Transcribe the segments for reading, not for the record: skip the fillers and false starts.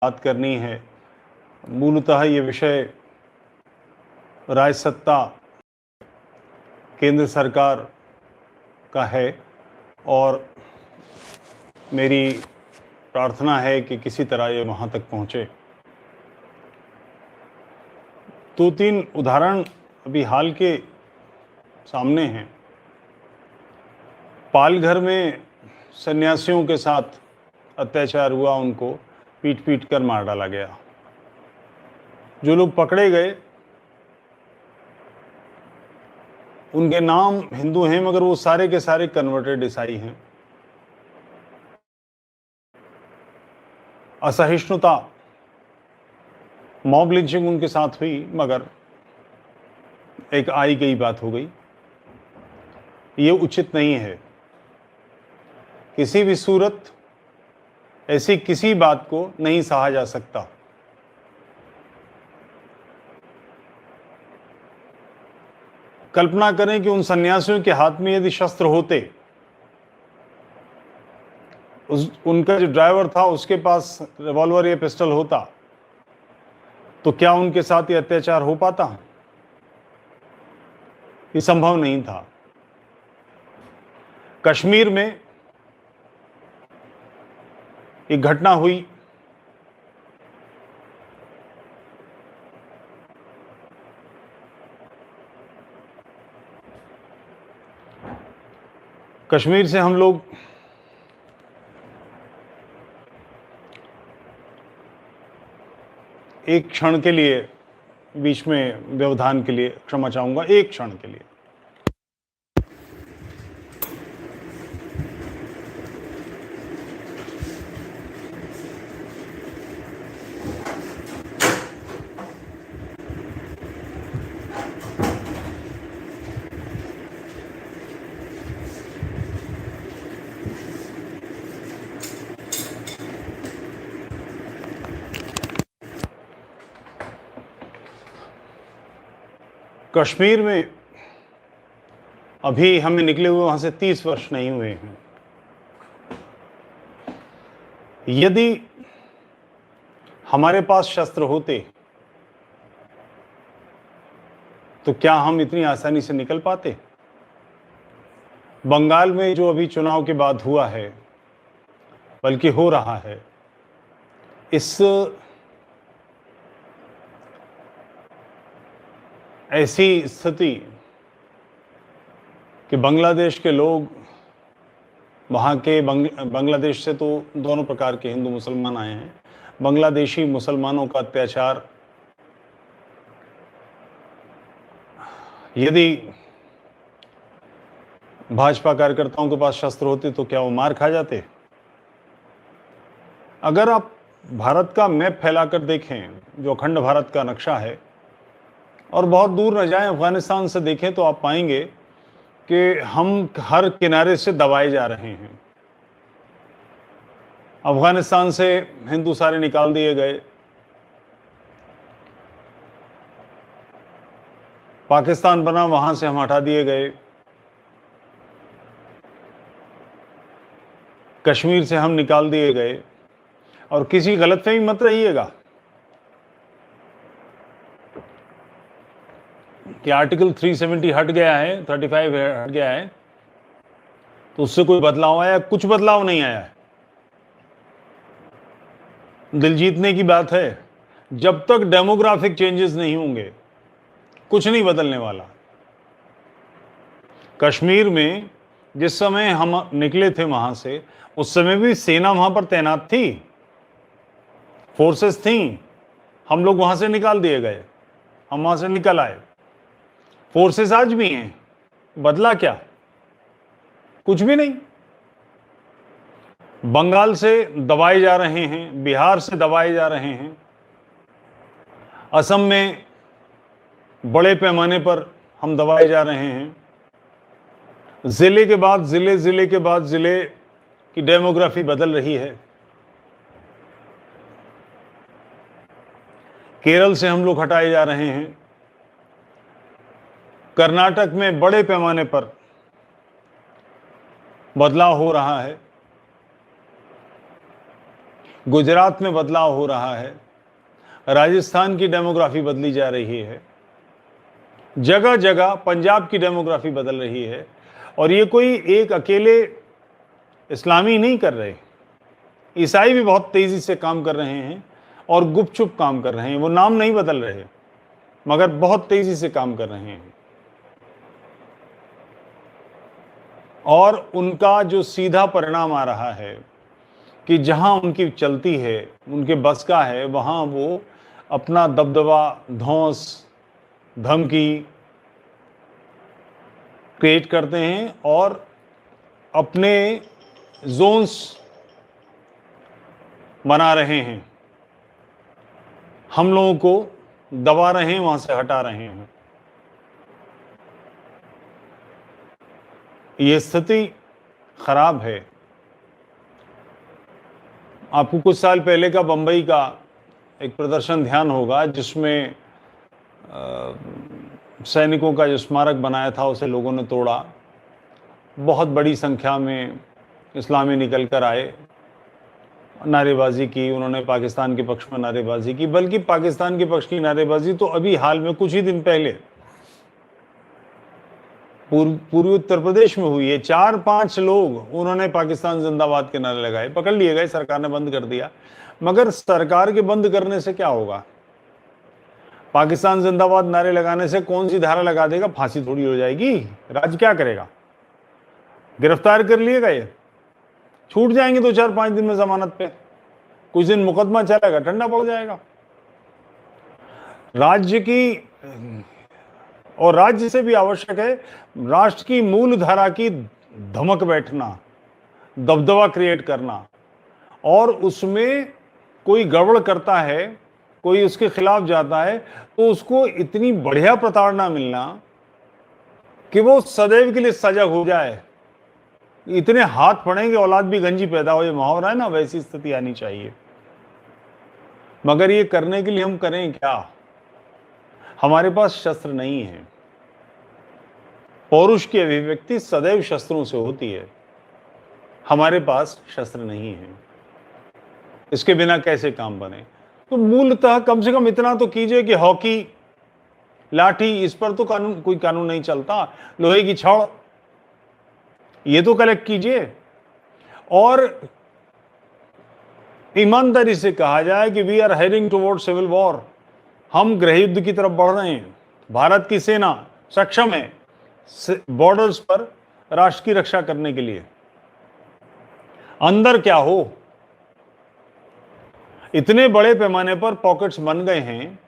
बात करनी है। मूलतः ये विषय राजसत्ता केंद्र सरकार का है और मेरी प्रार्थना है कि किसी तरह ये वहाँ तक पहुँचे। 2-3 उदाहरण अभी हाल के सामने हैं। पालघर में सन्यासियों के साथ अत्याचार हुआ, उनको पीट पीट कर मार डाला गया। जो लोग पकड़े गए उनके नाम हिंदू हैं, मगर वो सारे के सारे कन्वर्टेड ईसाई हैं। असहिष्णुता, मॉब लिंचिंग उनके साथ हुई, मगर एक आई गई बात हो गई। ये उचित नहीं है। किसी भी सूरत ऐसी किसी बात को नहीं सहा जा सकता। कल्पना करें कि उन सन्यासियों के हाथ में यदि शस्त्र होते, उनका जो ड्राइवर था उसके पास रिवॉल्वर या पिस्टल होता, तो क्या उनके साथ ये अत्याचार हो पाता? ये संभव नहीं था। कश्मीर में एक घटना हुई। कश्मीर से हम लोग एक क्षण के लिए बीच में व्यवधान के लिए क्षमा चाहूंगा, एक क्षण के लिए। कश्मीर में अभी हमें निकले हुए वहां से 30 वर्ष नहीं हुए हैं। यदि हमारे पास शस्त्र होते तो क्या हम इतनी आसानी से निकल पाते? बंगाल में जो अभी चुनाव के बाद हुआ है, बल्कि हो रहा है, इस ऐसी स्थिति कि बांग्लादेश के लोग, वहाँ के बांग्लादेश से तो दोनों प्रकार के हिंदू मुसलमान आए हैं, बांग्लादेशी मुसलमानों का अत्याचार, यदि भाजपा कार्यकर्ताओं के पास शस्त्र होते तो क्या वो मार खा जाते? अगर आप भारत का मैप फैलाकर देखें, जो अखंड भारत का नक्शा है, और बहुत दूर न जाएं, अफगानिस्तान से देखें, तो आप पाएंगे कि हम हर किनारे से दबाए जा रहे हैं। अफगानिस्तान से हिंदू सारे निकाल दिए गए, पाकिस्तान बना, वहां से हम हटा दिए गए, कश्मीर से हम निकाल दिए गए। और किसी गलतफहमी मत रहिएगा कि आर्टिकल 370 हट गया है, 35 हट गया है, तो उससे कोई बदलाव आया? कुछ बदलाव नहीं आया है। दिल जीतने की बात है। जब तक डेमोग्राफिक चेंजेस नहीं होंगे, कुछ नहीं बदलने वाला। कश्मीर में जिस समय हम निकले थे वहां से, उस समय भी सेना वहां पर तैनात थी, फोर्सेस थी। हम लोग वहां से निकाल दिए गए, हम वहां से निकल आए। फोर्सेस आज भी हैं। बदला क्या? कुछ भी नहीं। बंगाल से दबाए जा रहे हैं, बिहार से दबाए जा रहे हैं, असम में बड़े पैमाने पर हम दबाए जा रहे हैं। जिले के बाद जिले, जिले के बाद जिले की डेमोग्राफी बदल रही है। केरल से हम लोग हटाए जा रहे हैं। कर्नाटक में बड़े पैमाने पर बदलाव हो रहा है। गुजरात में बदलाव हो रहा है, राजस्थान की डेमोग्राफी बदली जा रही है, जगह जगह पंजाब की डेमोग्राफी बदल रही है। और ये कोई एक अकेले इस्लामी नहीं कर रहे, ईसाई भी बहुत तेजी से काम कर रहे हैं और गुपचुप काम कर रहे हैं। वो नाम नहीं बदल रहे मगर बहुत तेजी से काम कर रहे हैं। और उनका जो सीधा परिणाम आ रहा है कि जहां उनकी चलती है, उनके बस का है, वहां वो अपना दबदबा, धौंस, धमकी क्रिएट करते हैं और अपने जोन्स बना रहे हैं, हम लोगों को दबा रहे हैं, वहां से हटा रहे हैं। ये स्थिति खराब है। आपको कुछ साल पहले का बंबई का एक प्रदर्शन ध्यान होगा जिसमें सैनिकों का जो स्मारक बनाया था उसे लोगों ने तोड़ा। बहुत बड़ी संख्या में इस्लामी निकल कर आए, नारेबाजी की, उन्होंने पाकिस्तान के पक्ष में नारेबाजी की। बल्कि पाकिस्तान के पक्ष की नारेबाजी तो अभी हाल में कुछ ही दिन पहले पूर्वी उत्तर प्रदेश में हुई है। 4-5 लोग उन्होंने पाकिस्तान जिंदाबाद के नारे लगाए, पकड़ लिए गए, सरकार ने बंद कर दिया। मगर सरकार के बंद करने से क्या होगा? पाकिस्तान जिंदाबाद नारे लगाने से कौन सी धारा लगा देगा? फांसी थोड़ी हो जाएगी। राज्य क्या करेगा? गिरफ्तार कर लिए गए, छूट जाएंगे 2-4-5 दिन में जमानत पे, कुछ दिन मुकदमा चलेगा, ठंडा पड़ जाएगा। राज्य की और राज्य से भी आवश्यक है राष्ट्र की मूल धारा की धमक बैठना, दबदबा क्रिएट करना। और उसमें कोई गड़बड़ करता है, कोई उसके खिलाफ जाता है, तो उसको इतनी बढ़िया प्रताड़ना मिलना कि वो सदैव के लिए सजग हो जाए। इतने हाथ पड़ेंगे औलाद भी गंजी पैदा हो, ये मुहावरा है ना, वैसी स्थिति आनी चाहिए। मगर ये करने के लिए हम करें क्या? हमारे पास शस्त्र नहीं है। पौरुष की अभिव्यक्ति सदैव शस्त्रों से होती है, हमारे पास शस्त्र नहीं है। इसके बिना कैसे काम बने? तो मूलतः कम से कम इतना तो कीजिए कि हॉकी, लाठी, इस पर तो कोई कानून नहीं चलता। लोहे की छड़, ये तो कलेक्ट कीजिए। और ईमानदारी से कहा जाए कि we are heading toward civil war, हम गृह युद्ध की तरफ बढ़ रहे हैं। भारत की सेना सक्षम है बॉर्डर्स पर राष्ट्र की रक्षा करने के लिए। अंदर क्या हो, इतने बड़े पैमाने पर पॉकेट्स बन गए हैं,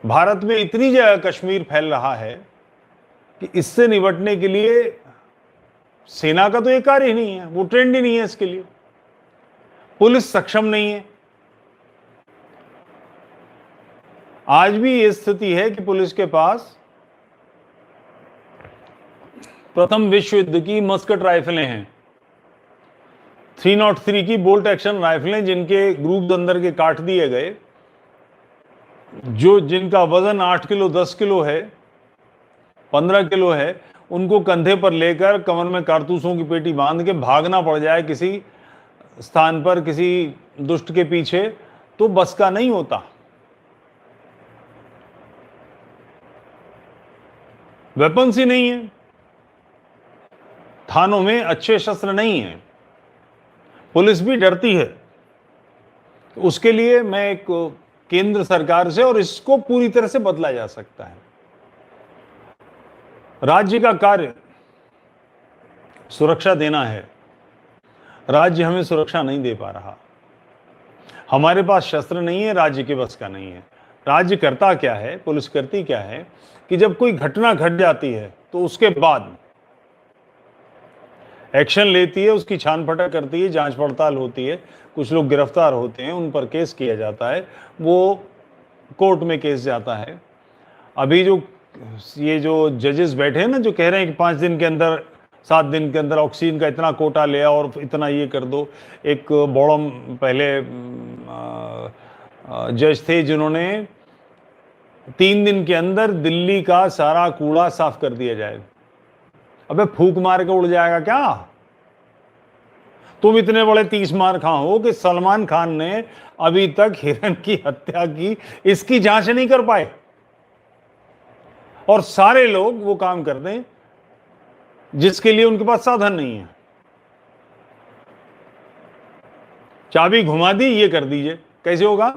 भारत में इतनी जगह कश्मीर फैल रहा है कि इससे निपटने के लिए सेना का तो ये कार्य ही नहीं है, वो ट्रेंड ही नहीं है इसके लिए। पुलिस सक्षम नहीं है। आज भी ये स्थिति है कि पुलिस के पास प्रथम विश्व युद्ध की मस्कट राइफलें हैं, 303 की बोल्ट एक्शन राइफलें, जिनके ग्रुप अंदर के काट दिए गए, जिनका वजन 8 किलो, 10 किलो है, 15 किलो है, उनको कंधे पर लेकर कमर में कारतूसों की पेटी बांध के भागना पड़ जाए किसी स्थान पर, किसी दुष्ट के पीछे, तो बस का नहीं होता। वेपन्स ही नहीं है, थानों में अच्छे शस्त्र नहीं है, पुलिस भी डरती है। उसके लिए मैं एक केंद्र सरकार से, और इसको पूरी तरह से बदला जा सकता है। राज्य का कार्य सुरक्षा देना है, राज्य हमें सुरक्षा नहीं दे पा रहा। हमारे पास शस्त्र नहीं है, राज्य के बस का नहीं है। राज्य करता क्या है, पुलिस करती क्या है कि जब कोई घटना घट जाती है तो उसके बाद एक्शन लेती है, उसकी छान फटक करती है, जांच पड़ताल होती है, कुछ लोग गिरफ्तार होते हैं, उन पर केस किया जाता है, वो कोर्ट में केस जाता है। अभी ये जो जजेस बैठे हैं ना, जो कह रहे हैं कि 5 दिन के अंदर, 7 दिन के अंदर ऑक्सीजन का इतना कोटा ले आओ और इतना ये कर दो। एक बड़म पहले जज थे जिन्होंने 3 दिन के अंदर दिल्ली का सारा कूड़ा साफ कर दिया जाए। अबे फूंक मार के उड़ जाएगा क्या? तुम इतने बड़े 30 मार खा हो कि सलमान खान ने अभी तक हिरन की हत्या की, इसकी जांच नहीं कर पाए, और सारे लोग वो काम करते हैं जिसके लिए उनके पास साधन नहीं है। चाबी घुमा दी, ये कर दीजिए, कैसे होगा?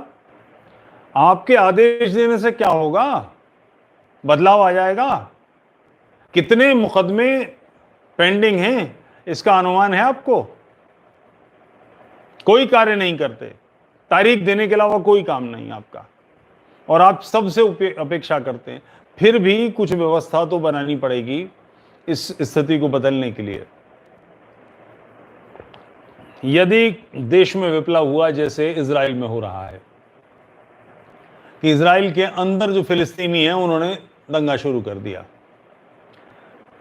आपके आदेश देने से क्या होगा? बदलाव आ जाएगा। कितने मुकदमे पेंडिंग हैं, इसका अनुमान है आपको? कोई कार्य नहीं करते, तारीख देने के अलावा कोई काम नहीं आपका, और आप सबसे अपेक्षा करते हैं। फिर भी कुछ व्यवस्था तो बनानी पड़ेगी इस स्थिति को बदलने के लिए। यदि देश में विप्लव हुआ जैसे इजराइल में हो रहा है, कि इजराइल के अंदर जो फिलिस्तीनी हैं उन्होंने दंगा शुरू कर दिया।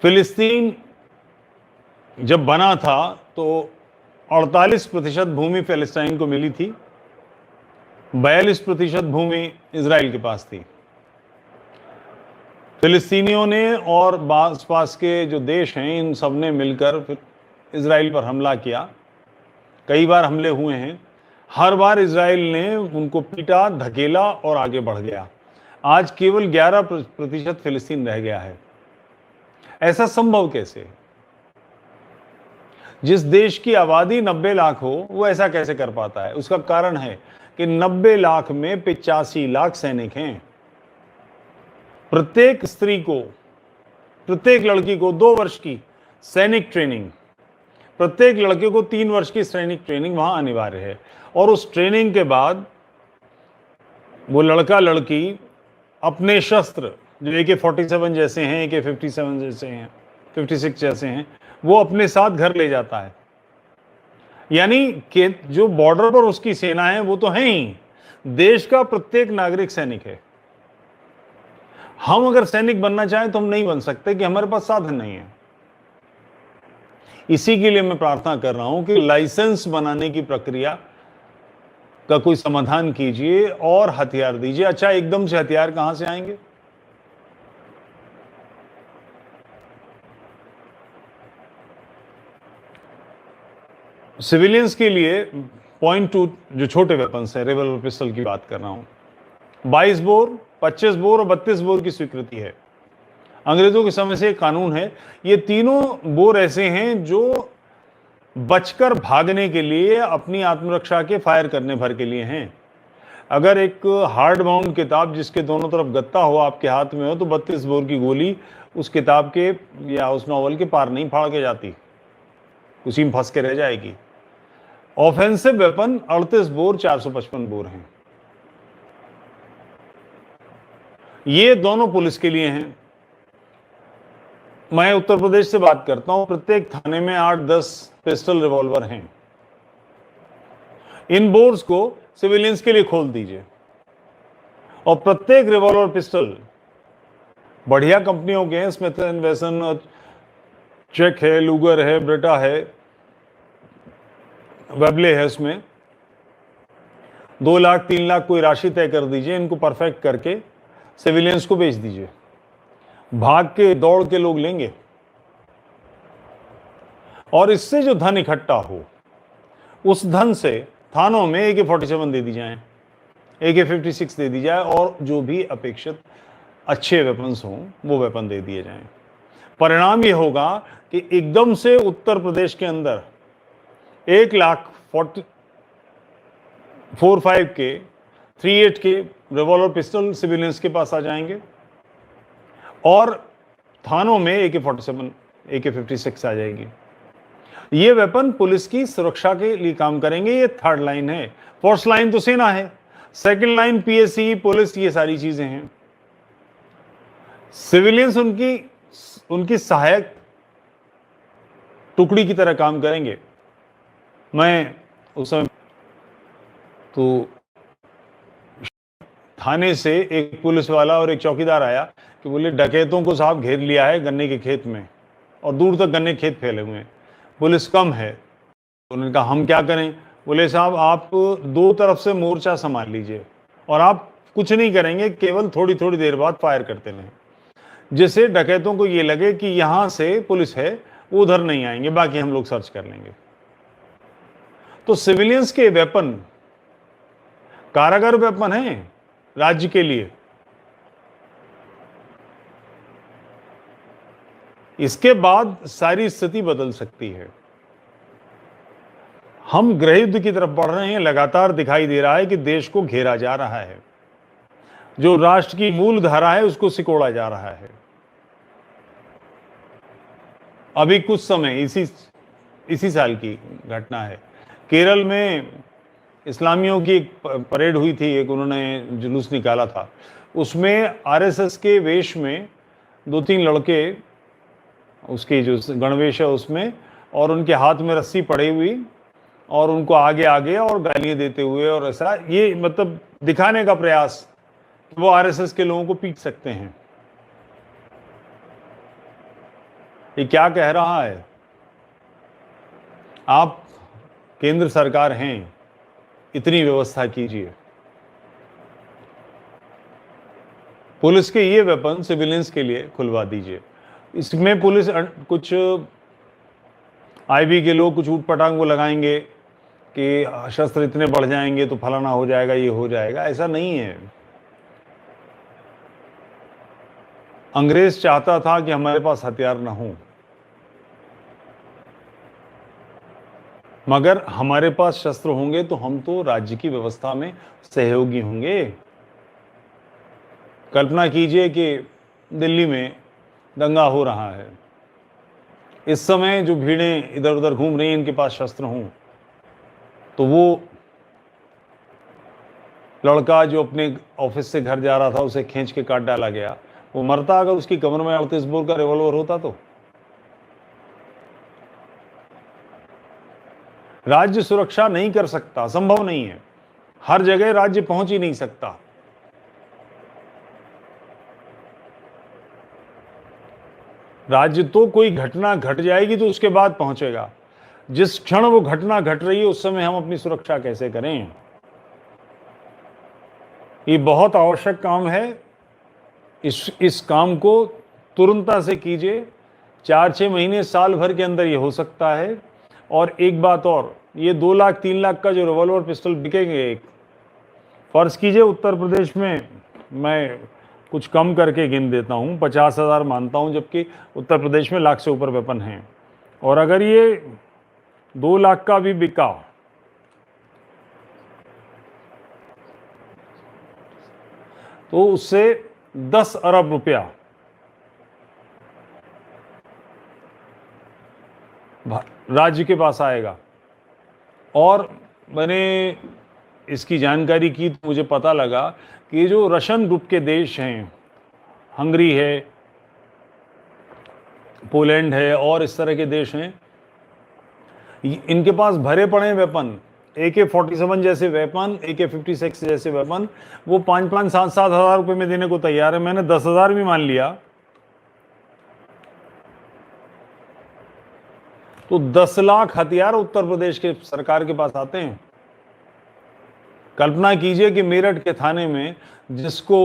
फिलिस्तीन जब बना था तो 48% भूमि फिलिस्तीन को मिली थी, 42% भूमि इजराइल के पास थी। फिलिस्तीनियों ने और आसपास के जो देश हैं, इन सब ने मिलकर फिर इजराइल पर हमला किया। कई बार हमले हुए हैं, हर बार इजराइल ने उनको पीटा, धकेला और आगे बढ़ गया। आज केवल 11% फिलिस्तीन रह गया है। ऐसा संभव कैसे? जिस देश की आबादी 90 लाख हो, वो ऐसा कैसे कर पाता है? उसका कारण है कि 90 लाख में 85 लाख सैनिक हैं। प्रत्येक स्त्री को, प्रत्येक लड़की को 2 वर्ष की सैनिक ट्रेनिंग, प्रत्येक लड़के को 3 वर्ष की सैनिक ट्रेनिंग वहां अनिवार्य है। और उस ट्रेनिंग के बाद वो लड़का लड़की अपने शस्त्र, जो AK-47 जैसे हैं, AK-57 जैसे हैं, 56 जैसे हैं, वो अपने साथ घर ले जाता है। यानी कि जो बॉर्डर पर उसकी सेना है वो तो है ही, देश का प्रत्येक नागरिक सैनिक है। हम अगर सैनिक बनना चाहें तो हम नहीं बन सकते, कि हमारे पास साधन नहीं है। इसी के लिए मैं प्रार्थना कर रहा हूं कि लाइसेंस बनाने की प्रक्रिया का कोई समाधान कीजिए और हथियार दीजिए। अच्छा, एकदम से हथियार कहां से आएंगे? सिविलियंस के लिए .2 जो छोटे वेपन्स हैं, रिवॉल्वर पिस्टल की बात कर रहा हूं, 22 बोर, 25 बोर और 32 बोर की स्वीकृति है। अंग्रेजों के समय से कानून है। ये तीनों बोर ऐसे हैं जो बचकर भागने के लिए, अपनी आत्मरक्षा के फायर करने भर के लिए हैं। अगर एक हार्ड बाउंड किताब जिसके दोनों तरफ गत्ता हो आपके हाथ में हो, तो 32 बोर की गोली उस किताब के या उस नॉवल के पार नहीं फाड़ के जाती, उसी में फंस के रह जाएगी। ऑफेंसिव वेपन 38 बोर, 455 बोर हैं। ये दोनों पुलिस के लिए हैं। मैं उत्तर प्रदेश से बात करता हूं, प्रत्येक थाने में 8-10 पिस्टल रिवॉल्वर हैं। इन बोर्स को सिविलियंस के लिए खोल दीजिए, और प्रत्येक रिवॉल्वर पिस्टल बढ़िया कंपनियों के हैं, स्मिथ एंड वेसन, चेक है, लूगर है, ब्रेटा है, वेबले है। इसमें 2 लाख 3 लाख कोई राशि तय कर दीजिए, इनको परफेक्ट करके सिविलियंस को बेच दीजिए। भाग के दौड़ के लोग लेंगे, और इससे जो धन इकट्ठा हो, उस धन से थानों में AK-47 दे दी जाए, AK-56 दे दी जाए, और जो भी अपेक्षित अच्छे वेपन्स हों वो वेपन दे दिए जाएं। परिणाम ये होगा कि एकदम से उत्तर प्रदेश के अंदर 1,45,000 के 38 के रिवॉल्वर पिस्टल सिविलियंस के पास आ जाएंगे, और थानों में AK-47, AK-56 आ जाएगी। ये वेपन पुलिस की सुरक्षा के लिए काम करेंगे। ये थर्ड लाइन है। फोर्थ लाइन तो सेना है, सेकंड लाइन PSC, पुलिस, ये सारी चीजें हैं। सिविलियंस उनकी सहायक टुकड़ी की तरह काम करेंगे। मैं उस समय तो थाने से एक पुलिस वाला और एक चौकीदार आया कि बोले, डकैतों को साहब घेर लिया है गन्ने के खेत में, और दूर तक गन्ने के खेत फैले हुए हैं, पुलिस कम है। उन्होंने कहा हम क्या करें? बोले साहब आप 2 तरफ से मोर्चा संभाल लीजिए, और आप कुछ नहीं करेंगे, केवल थोड़ी थोड़ी देर बाद फायर करते रहें, जिससे डकैतों को ये लगे कि यहां से पुलिस है, वो उधर नहीं आएंगे, बाकी हम लोग सर्च कर लेंगे। तो सिविलियंस के वेपन कारागार वेपन हैं राज्य के लिए। इसके बाद सारी स्थिति बदल सकती है। हम गृह युद्ध की तरफ बढ़ रहे हैं। लगातार दिखाई दे रहा है कि देश को घेरा जा रहा है, जो राष्ट्र की मूल धारा है उसको सिकोड़ा जा रहा है। अभी कुछ समय इसी साल की घटना है, केरल में इस्लामियों की एक परेड हुई थी, एक उन्होंने जुलूस निकाला था। उसमें आरएसएस के वेश में 2-3 लड़के, उसकी जो गणवेश है उसमें, और उनके हाथ में रस्सी पड़ी हुई, और उनको आगे आगे और गालियां देते हुए, और ऐसा ये मतलब दिखाने का प्रयास कि वो आरएसएस के लोगों को पीट सकते हैं। ये क्या कह रहा है? आप केंद्र सरकार हैं, इतनी व्यवस्था कीजिए। पुलिस के ये वेपन सिविलियंस के लिए खुलवा दीजिए। इसमें पुलिस कुछ आईबी के लोग कुछ ऊटपटांग को लगाएंगे कि शस्त्र इतने बढ़ जाएंगे तो फलाना हो जाएगा, ये हो जाएगा। ऐसा नहीं है। अंग्रेज चाहता था कि हमारे पास हथियार ना हो, मगर हमारे पास शस्त्र होंगे तो हम तो राज्य की व्यवस्था में सहयोगी होंगे। कल्पना कीजिए कि दिल्ली में दंगा हो रहा है, इस समय जो भीड़ें इधर उधर घूम रही हैं, इनके पास शस्त्र हों, तो वो लड़का जो अपने ऑफिस से घर जा रहा था, उसे खींच के काट डाला गया, वो मरता अगर उसकी कमर में 38 बोर का रिवॉल्वर होता तो। राज्य सुरक्षा नहीं कर सकता, संभव नहीं है। हर जगह राज्य पहुंच ही नहीं सकता। राज्य तो कोई घटना घट जाएगी तो उसके बाद पहुंचेगा। जिस क्षण वो घटना घट रही है उस समय हम अपनी सुरक्षा कैसे करें? ये बहुत आवश्यक काम है। इस काम को तुरंत से कीजिए। 4-6 महीने, साल भर के अंदर ये हो सकता है। और एक बात और, ये 2 लाख 3 लाख का जो रिवॉल्वर पिस्टल बिकेंगे, एक फर्ज कीजिए उत्तर प्रदेश में, मैं कुछ कम करके गिन देता हूँ, 50,000 मानता हूँ, जबकि उत्तर प्रदेश में लाख से ऊपर वेपन हैं। और अगर ये 2 लाख का भी बिका तो उससे 10 अरब रुपया राज्य के पास आएगा। और मैंने इसकी जानकारी की तो मुझे पता लगा कि जो रशियन ग्रुप के देश हैं, हंगरी है, पोलैंड है और इस तरह के देश हैं, इनके पास भरे पड़े वेपन, AK-47 जैसे वेपन, AK-56 जैसे वेपन, वो 5-5, 7-7 हज़ार रुपये में देने को तैयार है। मैंने 10,000 भी मान लिया तो 10 लाख हथियार उत्तर प्रदेश के सरकार के पास आते हैं। कल्पना कीजिए कि मेरठ के थाने में जिसको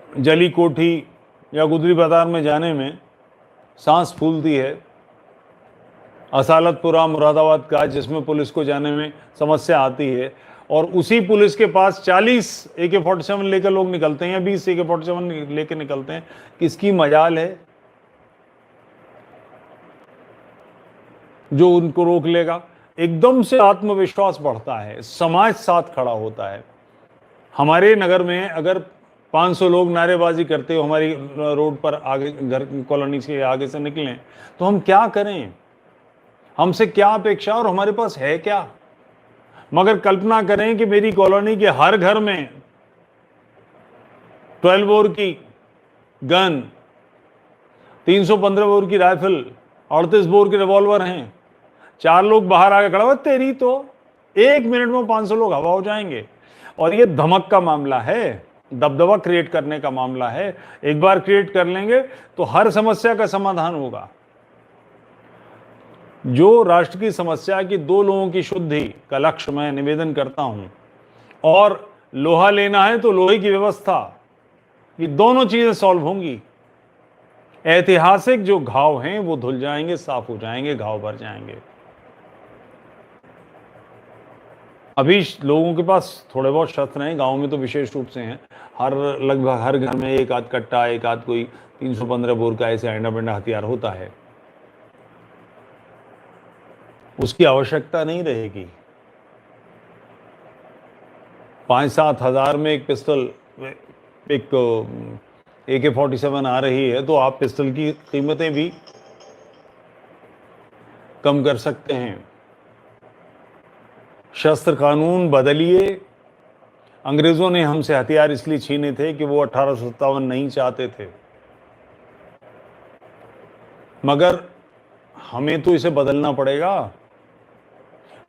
जली कोठी या गुदरी बाजार में जाने में सांस फूलती है, असालतपुरा मुरादाबाद का, जिसमें पुलिस को जाने में समस्या आती है, और उसी पुलिस के पास 40 AK-47 लेकर लोग निकलते हैं या 20 AK-47 लेकर निकलते हैं। किसकी मजाल है जो उनको रोक लेगा? एकदम से आत्मविश्वास बढ़ता है, समाज साथ खड़ा होता है। हमारे नगर में अगर 500 लोग नारेबाजी करते हो, हमारी रोड पर आगे, घर कॉलोनी के आगे से निकलें, तो हम क्या करें? हमसे क्या अपेक्षा और हमारे पास है क्या? मगर कल्पना करें कि मेरी कॉलोनी के हर घर में 12 बोर की गन, 315 बोर की राइफल, 38 बोर के रिवॉल्वर हैं। 4 लोग बाहर आके खड़ा हुआ, तेरी तो 1 मिनट में 500 लोग हवा हो जाएंगे। और ये धमक का मामला है, दबदबा क्रिएट करने का मामला है। एक बार क्रिएट कर लेंगे तो हर समस्या का समाधान होगा। जो राष्ट्र की समस्या की 2 लोगों की शुद्धि का लक्ष्य मैं निवेदन करता हूं, और लोहा लेना है तो लोहे की व्यवस्था, ये दोनों चीजें सॉल्व होंगी। ऐतिहासिक जो घाव हैं वो धुल जाएंगे, साफ हो जाएंगे, घाव भर जाएंगे। अभी लोगों के पास थोड़े बहुत शस्त्र हैं, गांव में तो विशेष रूप से हैं। लगभग हर घर में एक आध कट्टा, एक आध कोई 315 बोर का ऐसे आइंडा बिंडा हथियार होता है। उसकी आवश्यकता नहीं रहेगी। 5-7 हज़ार में एक पिस्टल, एक AK-47 आ रही है, तो आप पिस्टल की कीमतें भी कम कर सकते हैं। शस्त्र कानून बदलिए। अंग्रेजों ने हमसे हथियार इसलिए छीने थे कि वो 1857 नहीं चाहते थे, मगर हमें तो इसे बदलना पड़ेगा।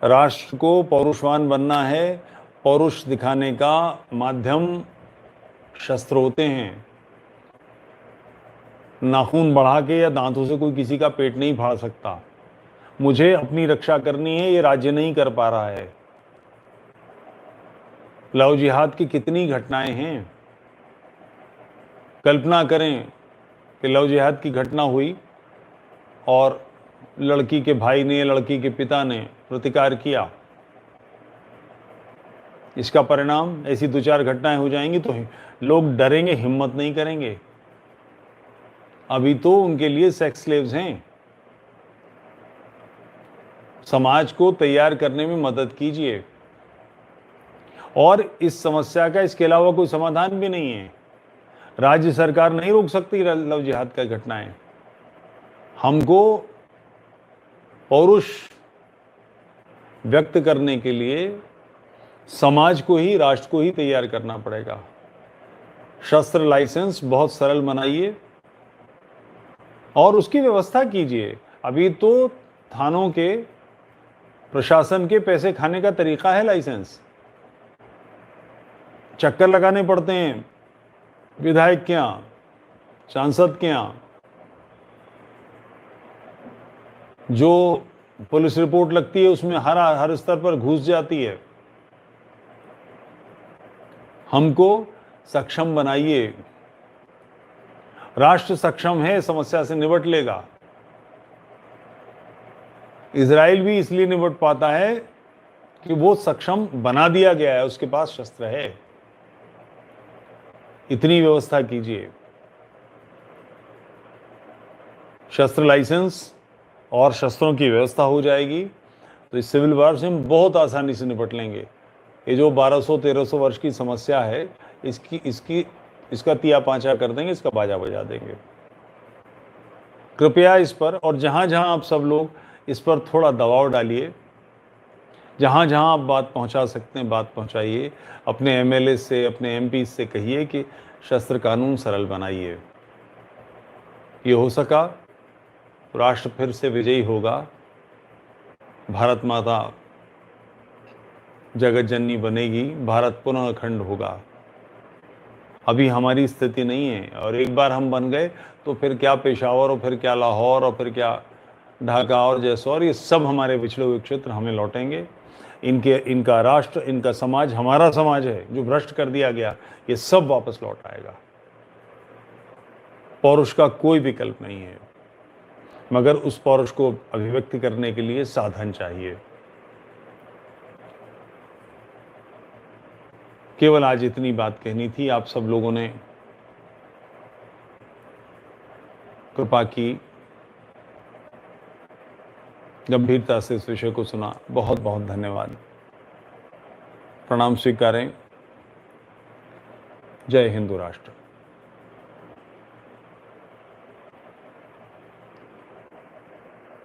राष्ट्र को पौरुषवान बनना है। पौरुष दिखाने का माध्यम शस्त्र होते हैं। नाखून बढ़ा के या दांतों से कोई किसी का पेट नहीं फाड़ सकता। मुझे अपनी रक्षा करनी है, ये राज्य नहीं कर पा रहा है। लव जिहाद की कितनी घटनाएं हैं। कल्पना करें कि लव जिहाद की घटना हुई और लड़की के भाई ने, लड़की के पिता ने प्रतिकार किया। इसका परिणाम ऐसी 2-4 घटनाएं हो जाएंगी तो लोग डरेंगे, हिम्मत नहीं करेंगे। अभी तो उनके लिए सेक्स स्लेव्स हैं। समाज को तैयार करने में मदद कीजिए। और इस समस्या का इसके अलावा कोई समाधान भी नहीं है। राज्य सरकार नहीं रोक सकती लव जिहाद का घटनाएं। हमको पौरुष व्यक्त करने के लिए समाज को ही, राष्ट्र को ही तैयार करना पड़ेगा। शस्त्र लाइसेंस बहुत सरल बनाइए और उसकी व्यवस्था कीजिए। अभी तो थानों के, प्रशासन के पैसे खाने का तरीका है लाइसेंस। चक्कर लगाने पड़ते हैं विधायक के यहाँ, सांसद के यहाँ। जो पुलिस रिपोर्ट लगती है उसमें हर स्तर पर घुस जाती है। हमको सक्षम बनाइए। राष्ट्र सक्षम है, समस्या से निपट लेगा। इजराइल भी इसलिए निपट पाता है कि वो सक्षम बना दिया गया है, उसके पास शस्त्र है। इतनी व्यवस्था कीजिए। शस्त्र लाइसेंस और शस्त्रों की व्यवस्था हो जाएगी तो इस सिविल वार से हम बहुत आसानी से निपट लेंगे। ये जो 1200-1300 वर्ष की समस्या है, इसका तिया पांचा कर देंगे, इसका बाजा बजा देंगे। कृपया इस पर, और जहां जहां आप सब लोग इस पर थोड़ा दबाव डालिए, जहां जहां आप बात पहुंचा सकते हैं बात पहुंचाइए। अपने MLA से, अपने MP से कहिए कि शस्त्र कानून सरल बनाइए। ये हो सका तो राष्ट्र फिर से विजयी होगा। भारत माता जगत जननी बनेगी, भारत पुनः अखंड होगा। अभी हमारी स्थिति नहीं है, और एक बार हम बन गए तो फिर क्या पेशावर, और फिर क्या लाहौर, और फिर क्या ढाका और जैसौर, ये सब हमारे पिछड़े हुए क्षेत्र हमें लौटेंगे। इनका राष्ट्र, इनका समाज हमारा समाज है जो भ्रष्ट कर दिया गया, ये सब वापस लौट आएगा। पौरुष का कोई विकल्प नहीं है, मगर उस पौरुष को अभिव्यक्त करने के लिए साधन चाहिए। केवल आज इतनी बात कहनी थी। आप सब लोगों ने कृपा की, गंभीरता से इस विषय को सुना। बहुत बहुत धन्यवाद। प्रणाम स्वीकारें। जय हिंदू राष्ट्र।